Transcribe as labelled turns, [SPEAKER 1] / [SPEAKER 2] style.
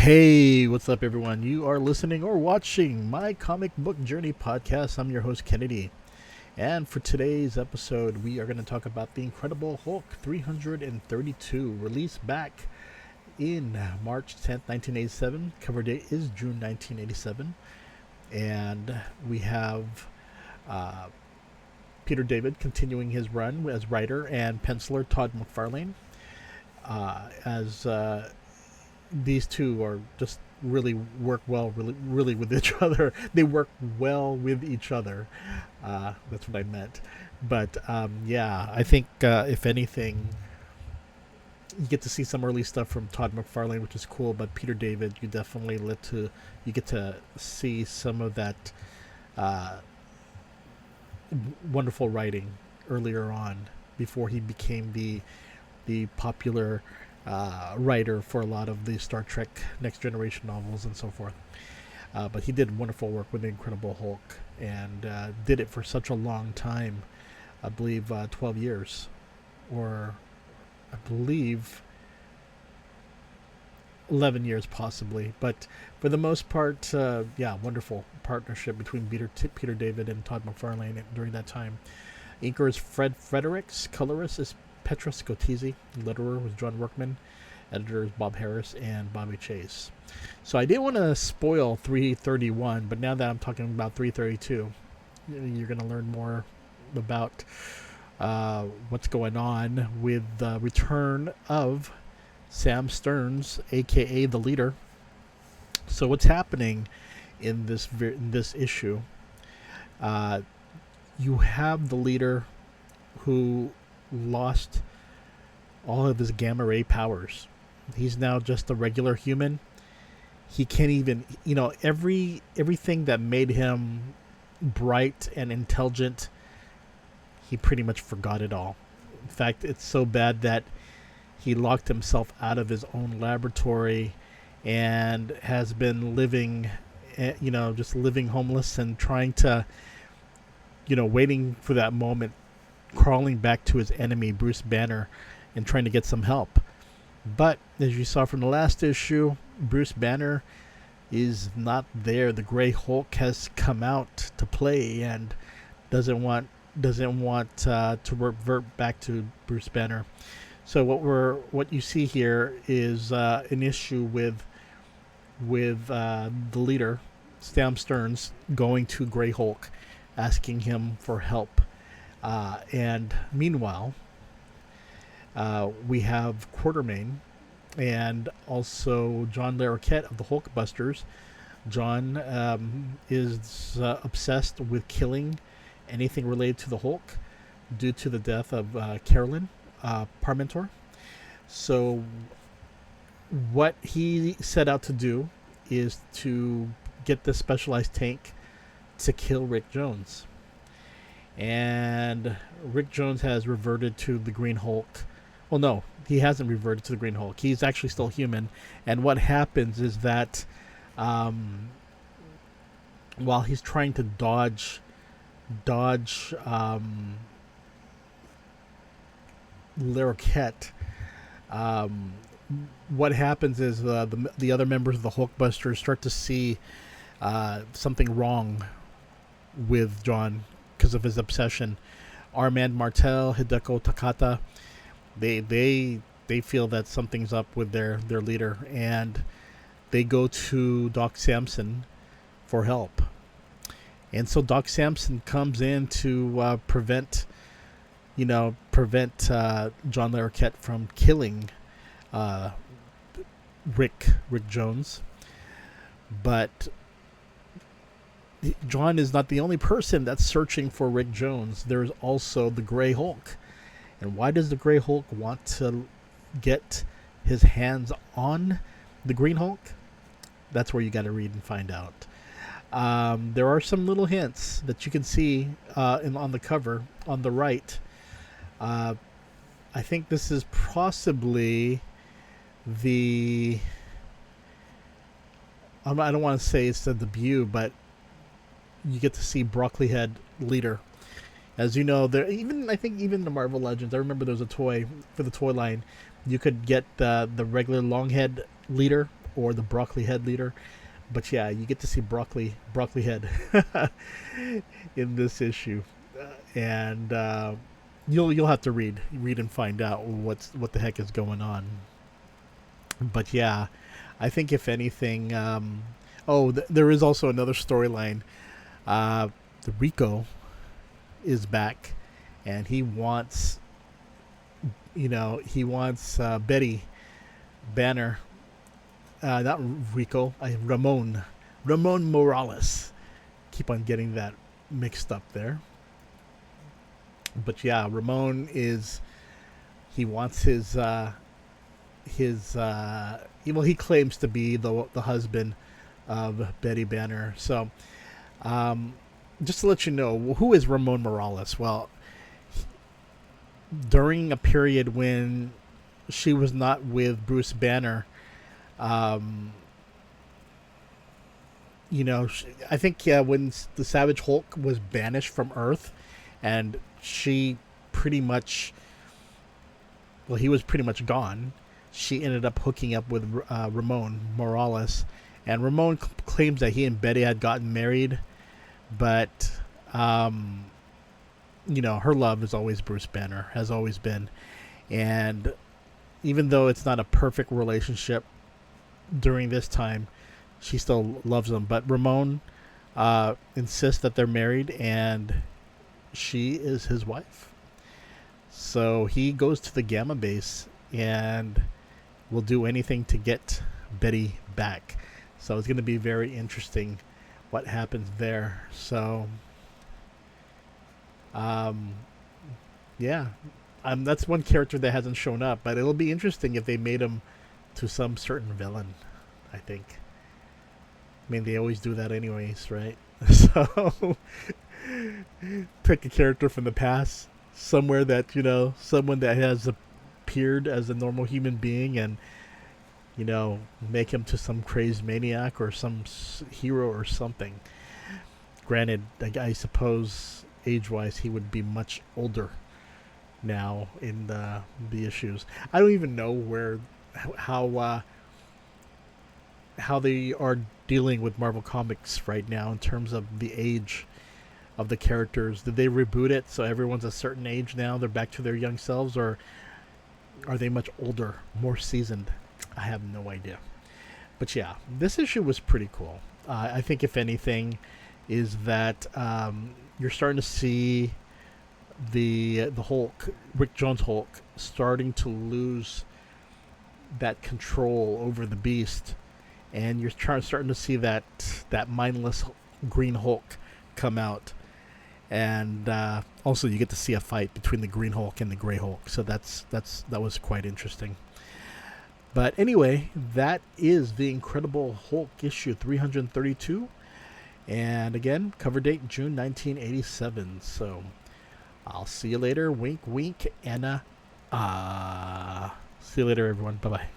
[SPEAKER 1] Hey, what's up, everyone? You are listening or watching my comic book journey podcast. I'm your host, KNDY. And for today's episode, we are going to talk about The Incredible Hulk 332, released back in March 10th, 1987. Cover date is June 1987. And we have Peter David continuing his run as writer and penciler Todd McFarlane. As these two are just really work well, really with each other. They work well with each other. That's what I meant. But yeah, I think if anything, you get to see some early stuff from Todd McFarlane, which is cool. But Peter David, you definitely get to see some of that wonderful writing earlier on, before he became the popular writer for a lot of the Star Trek Next Generation novels and so forth. But he did wonderful work with The Incredible Hulk, and did it for such a long time. I believe 12 years, or I believe 11 years possibly. But for the most part, yeah, wonderful partnership between Peter David and Todd McFarlane during that time. Inker is Fredericks, colorist is Petra Scotese, letterer was John Workman, editor is Bob Harras and Bobbie Chase. So I didn't want to spoil 331, but now that I'm talking about 332, you're going to learn more about what's going on with the return of Sam Stearns, aka the leader. So what's happening in this issue? You have the leader who lost all of his gamma ray powers. He's now just a regular human. He can't even, everything that made him bright and intelligent, he pretty much forgot it all. In fact, it's so bad that he locked himself out of his own laboratory and has been living, just living homeless and trying to, waiting for that moment, crawling back to his enemy, Bruce Banner, and trying to get some help. But as you saw from the last issue, Bruce Banner is not there. The Gray Hulk has come out to play and doesn't want to revert back to Bruce Banner. So what you see here is an issue with the leader, Sam Stearns, going to Gray Hulk, asking him for help. And meanwhile, we have Quartermain and also John Larroquette of the Hulkbusters. John is obsessed with killing anything related to the Hulk due to the death of Carolyn Parmentor. So what he set out to do is to get this specialized tank to kill Rick Jones. And Rick Jones has reverted to the Green Hulk. Well, no, he hasn't reverted to the Green Hulk. He's actually still human. And what happens is that while he's trying to dodge Larroquette, what happens is the other members of the Hulkbusters start to see something wrong with John because of his obsession. Armand Martel, Hideko Takata, they feel that something's up with their leader, and they go to Doc Samson for help. And so Doc Samson comes in to prevent John Larroquette from killing Rick Jones. But John is not the only person that's searching for Rick Jones. There's also the Gray Hulk. And why does the Gray Hulk want to get his hands on the Green Hulk? That's where you got to read and find out. There are some little hints that you can see on the cover on the right. I think this is possibly I don't want to say it's the debut, but you get to see Broccoli Head leader. As you know, I think even the Marvel Legends, I remember there was a toy for the toy line. You could get the regular long head leader, or the Broccoli Head leader. But yeah, you get to see Broccoli Head in this issue, and you'll have to read and find out what the heck is going on. But yeah, I think if anything, there is also another storyline. The Rico is back, and he wants, Betty Banner, not Rico, Ramon Morales. Keep on getting that mixed up there. But yeah, Ramon he wants his he claims to be the husband of Betty Banner. So, just to let you know, who is Ramon Morales? Well, during a period when she was not with Bruce Banner, I think when the Savage Hulk was banished from Earth, and she pretty much, he was pretty much gone. She ended up hooking up with Ramon Morales, and Ramon claims that he and Betty had gotten married, but her love is always Bruce Banner, has always been. And even though it's not a perfect relationship during this time, she still loves him. But Ramon insists that they're married, and she is his wife. So he goes to the Gamma base and will do anything to get Betty back. So it's going to be very interesting what happens there. So, that's one character that hasn't shown up, but it'll be interesting if they made him to some certain villain, I think. I mean, they always do that anyways, right? So, pick a character from the past, somewhere that, someone that has appeared as a normal human being, and, make him to some crazed maniac or some hero or something. Granted, I suppose age-wise he would be much older now in the issues. I don't even know how they are dealing with Marvel Comics right now in terms of the age of the characters. Did they reboot it so everyone's a certain age now? They're back to their young selves, or are they much older, more seasoned? I have no idea. But yeah, this issue was pretty cool. I think if anything is that you're starting to see the Hulk, Rick Jones Hulk, starting to lose that control over the Beast, and you're starting to see that mindless Green Hulk come out, and also you get to see a fight between the Green Hulk and the Gray Hulk. So that was quite interesting. But anyway, that is the Incredible Hulk issue 332. And again, cover date June 1987. So I'll see you later. Wink, wink, Anna. See you later, everyone. Bye-bye.